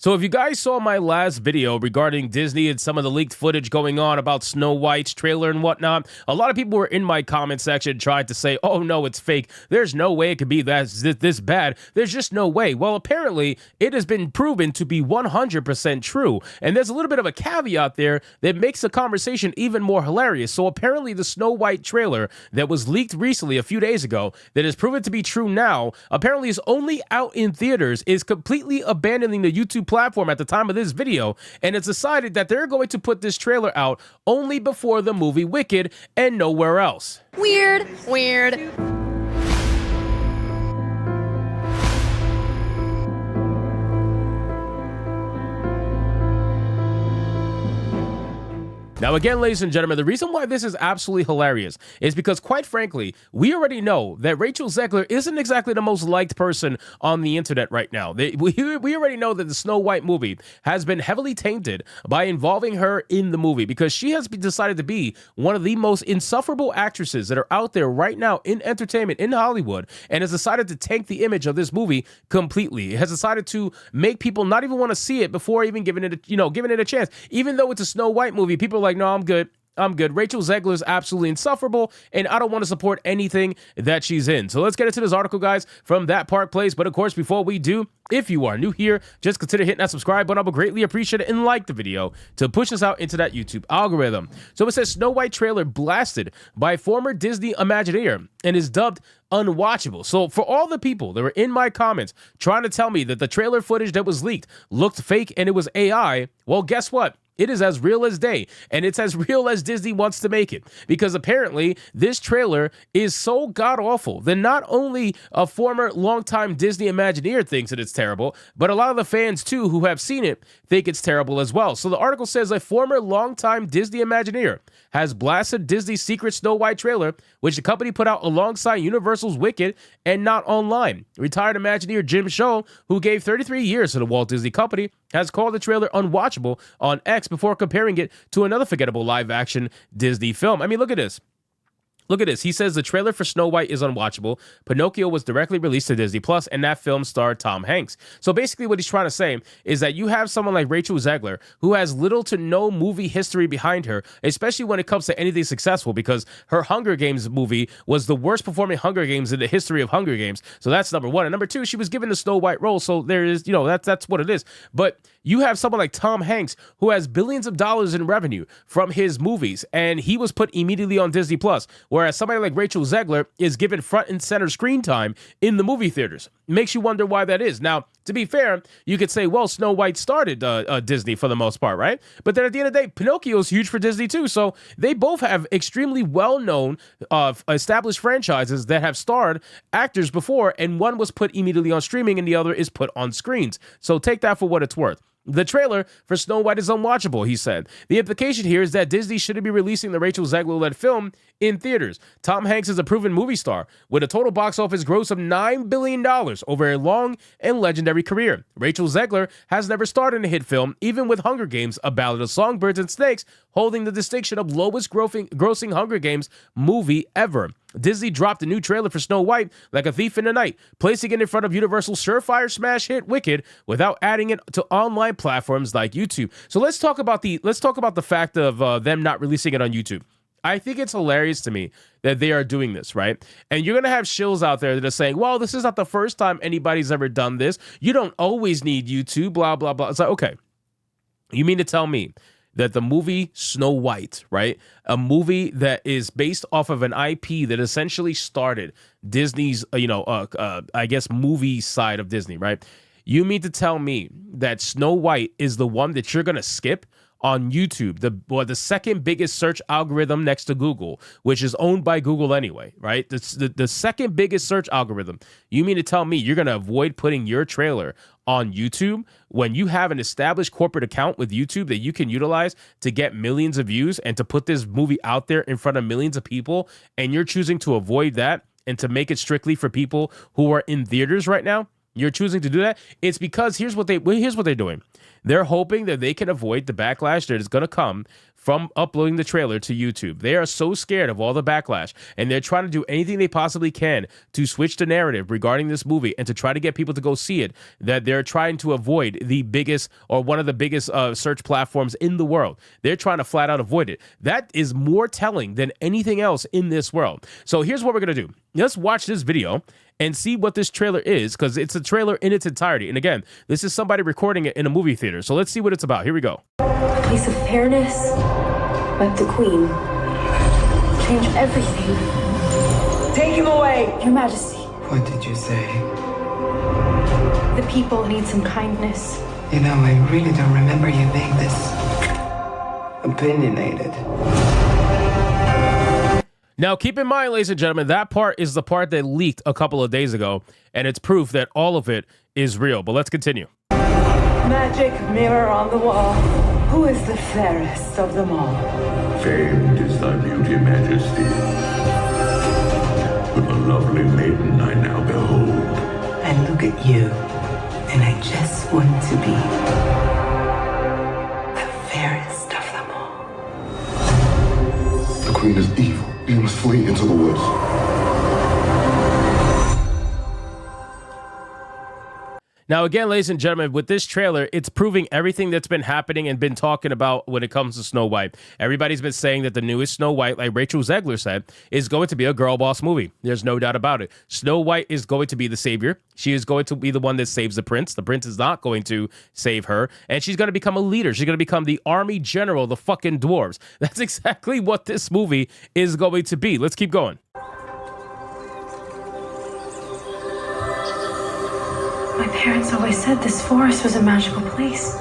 So if you guys saw my last video regarding Disney and some of the leaked footage going on about Snow White's trailer and whatnot, a lot of people were in my comment section trying to say, oh no, it's fake. There's no way it could be this bad. There's just no way. Well, apparently it has been proven to be 100% true. And there's a little bit of a caveat there that makes the conversation even more hilarious. So apparently the Snow White trailer that was leaked recently a few days ago that is proven to be true now, apparently is only out in theaters, is completely abandoning the YouTube platform at the time of this video, and it's decided that they're going to put this trailer out only before the movie Wicked and nowhere else. Weird. Now, again, ladies and gentlemen, the reason why this is absolutely hilarious is because, quite frankly, we already know that Rachel Zegler isn't exactly the most liked person on the internet right now. We already know that the Snow White movie has been heavily tainted by involving her in the movie because she has decided to be one of the most insufferable actresses that are out there right now in entertainment in Hollywood, and has decided to tank the image of this movie completely. It has decided to make people not even want to see it before even giving it a chance. Even though it's a Snow White movie, people are like, no, I'm good. Rachel Zegler is absolutely insufferable, and I don't want to support anything that she's in. So let's get into this article, guys, from That Park Place. But of course, before we do, if you are new here, just consider hitting that subscribe button. I would greatly appreciate it, and like the video to push us out into that YouTube algorithm. So it says Snow White trailer blasted by former Disney Imagineer and is dubbed unwatchable. So for all the people that were in my comments trying to tell me that the trailer footage that was leaked looked fake and it was AI, well, guess what? It is as real as day, and it's as real as Disney wants to make it, because apparently this trailer is so god-awful that not only a former longtime Disney Imagineer thinks that it's terrible, but a lot of the fans, too, who have seen it, think it's terrible as well. So the article says a former longtime Disney Imagineer has blasted Disney's secret Snow White trailer, which the company put out alongside Universal's Wicked and not online. Retired Imagineer Jim Show, who gave 33 years to the Walt Disney Company, has called the trailer unwatchable on X before comparing it to another forgettable live-action Disney film. I mean, look at this. Look at this. He says the trailer for Snow White is unwatchable. Pinocchio was directly released to Disney Plus, and that film starred Tom Hanks. So basically what he's trying to say is that you have someone like Rachel Zegler who has little to no movie history behind her, especially when it comes to anything successful, because her Hunger Games movie was the worst performing Hunger Games in the history of Hunger Games. So that's number one. And number two, she was given the Snow White role. So there is, that's what it is. But you have someone like Tom Hanks who has billions of dollars in revenue from his movies, and he was put immediately on Disney Plus. Whereas somebody like Rachel Zegler is given front and center screen time in the movie theaters. Makes you wonder why that is. Now, to be fair, you could say, well, Snow White started Disney for the most part, right? But then at the end of the day, Pinocchio is huge for Disney too. So they both have extremely well-known established franchises that have starred actors before, and one was put immediately on streaming and the other is put on screens. So take that for what it's worth. The trailer for Snow White is unwatchable, he said. The implication here is that Disney shouldn't be releasing the Rachel Zegler-led film in theaters. Tom Hanks is a proven movie star with a total box office gross of $9 billion over a long and legendary career. Rachel Zegler has never starred in a hit film, even with Hunger Games, A Ballad of Songbirds and Snakes, holding the distinction of lowest grossing Hunger Games movie ever. Disney dropped a new trailer for Snow White like a thief in the night, placing it in front of Universal's surefire smash hit Wicked without adding it to online platforms like YouTube. So let's talk about the fact of them not releasing it on YouTube. I think it's hilarious to me that they are doing this, right? And you're going to have shills out there that are saying, well, this is not the first time anybody's ever done this. You don't always need YouTube, blah, blah, blah. It's like, okay, you mean to tell me that the movie Snow White, right, a movie that is based off of an IP that essentially started Disney's, I guess, movie side of Disney, right? You mean to tell me that Snow White is the one that you're going to skip on YouTube, the second biggest search algorithm next to Google, which is owned by Google anyway, right? The second biggest search algorithm. You mean to tell me you're going to avoid putting your trailer on YouTube when you have an established corporate account with YouTube that you can utilize to get millions of views and to put this movie out there in front of millions of people, and you're choosing to avoid that and to make it strictly for people who are in theaters right now? You're choosing to do that? It's because here's what they're doing. They're hoping that they can avoid the backlash that is going to come from uploading the trailer to YouTube. They are so scared of all the backlash, and they're trying to do anything they possibly can to switch the narrative regarding this movie and to try to get people to go see it, that they're trying to avoid the biggest or one of the biggest search platforms in the world. They're trying to flat out avoid it. That is more telling than anything else in this world. So here's what we're going to do. Let's watch this video and see what this trailer is, because it's a trailer in its entirety. And again, this is somebody recording it in a movie theater. So let's see what it's about. Here we go. A place of fairness, like the Queen. Change everything. Take him away! Your Majesty, What did you say? the people need some kindness. You know, I really don't remember you being this opinionated. Now, keep in mind, ladies and gentlemen, that part is the part that leaked a couple of days ago, and it's proof that all of it is real. But let's continue. Magic mirror on the wall. Who is the fairest of them all? Famed is thy beauty, Majesty. But the lovely maiden I now behold. I look at you, and I just want to be the fairest of them all. The Queen is evil. You must flee into the woods. Now, again, ladies and gentlemen, with this trailer, it's proving everything that's been happening and been talking about when it comes to Snow White. Everybody's been saying that the newest Snow White, like Rachel Zegler said, is going to be a girl boss movie. There's no doubt about it. Snow White is going to be the savior. She is going to be the one that saves the prince. The prince is not going to save her. And she's going to become a leader. She's going to become the army general of the fucking dwarves. That's exactly what this movie is going to be. Let's keep going. My parents always said this forest was a magical place.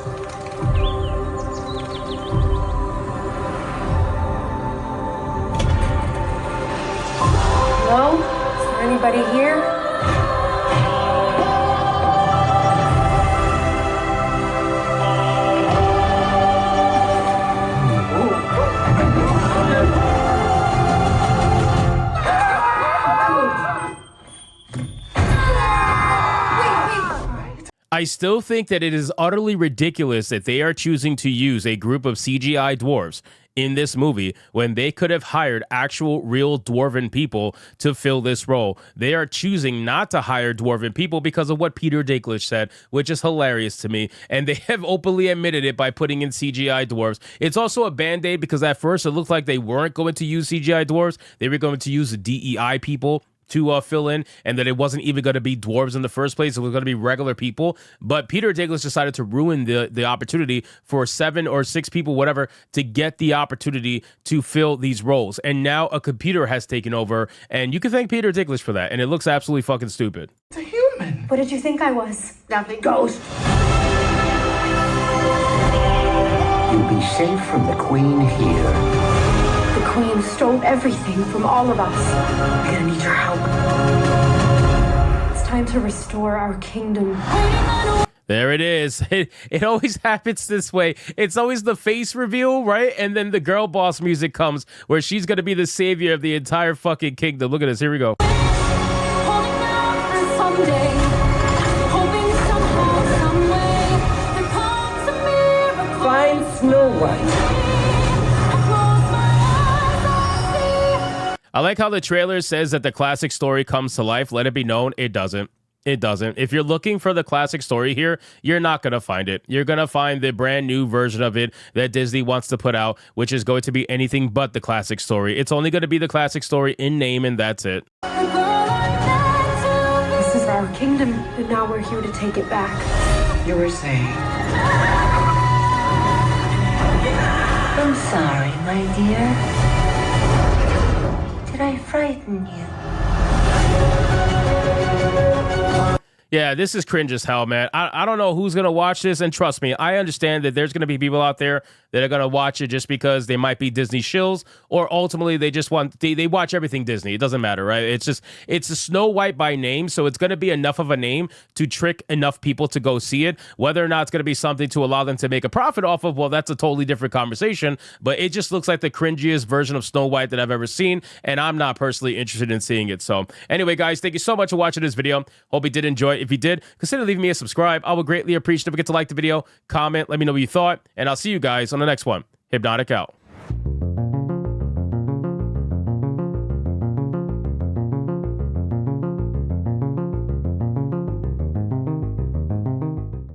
Hello? Is there anybody here? I still think that it is utterly ridiculous that they are choosing to use a group of CGI dwarves in this movie when they could have hired actual real dwarven people to fill this role. They are choosing not to hire dwarven people because of what Peter Dinklage said, which is hilarious to me. And they have openly admitted it by putting in CGI dwarves. It's also a band-aid because at first it looked like they weren't going to use CGI dwarves. They were going to use the DEI people to fill in, and that it wasn't even going to be dwarves in the first place. It was going to be regular people. But Peter Dinklage decided to ruin the opportunity for 7 or 6 people, whatever, to get the opportunity to fill these roles. And now a computer has taken over, and you can thank Peter Dinklage for that. And it looks absolutely fucking stupid. It's a human. What did you think I was? Nothing. Ghost. You'll be safe from the Queen here. The Queen stole everything from all of us. I'm gonna need your help. It's time to restore our kingdom. There it is. It always happens this way. It's always the face reveal, right? And then the girl boss music comes where she's going to be the savior of the entire fucking kingdom. Look at this. Here we go. Find Snow White. I like how the trailer says that the classic story comes to life. Let it be known, it doesn't. It doesn't. If you're looking for the classic story here, you're not going to find it. You're going to find the brand new version of it that Disney wants to put out, which is going to be anything but the classic story. It's only going to be the classic story in name, and that's it. This is our kingdom, and now we're here to take it back. You were saying. I'm sorry, my dear. Did I frighten you? Yeah, this is cringe as hell, man. I don't know who's going to watch this, and trust me, I understand that there's going to be people out there that are going to watch it just because they might be Disney shills, or ultimately they just want, they watch everything Disney. It doesn't matter, right? It's a Snow White by name, so it's going to be enough of a name to trick enough people to go see it. Whether or not it's going to be something to allow them to make a profit off of, well, that's a totally different conversation, but it just looks like the cringiest version of Snow White that I've ever seen, and I'm not personally interested in seeing it. So anyway, guys, thank you so much for watching this video. Hope you did enjoy it. If you did, consider leaving me a subscribe. I would greatly appreciate it. Don't forget to like the video, comment, let me know what you thought, and I'll see you guys on the next one. Hypnotic out.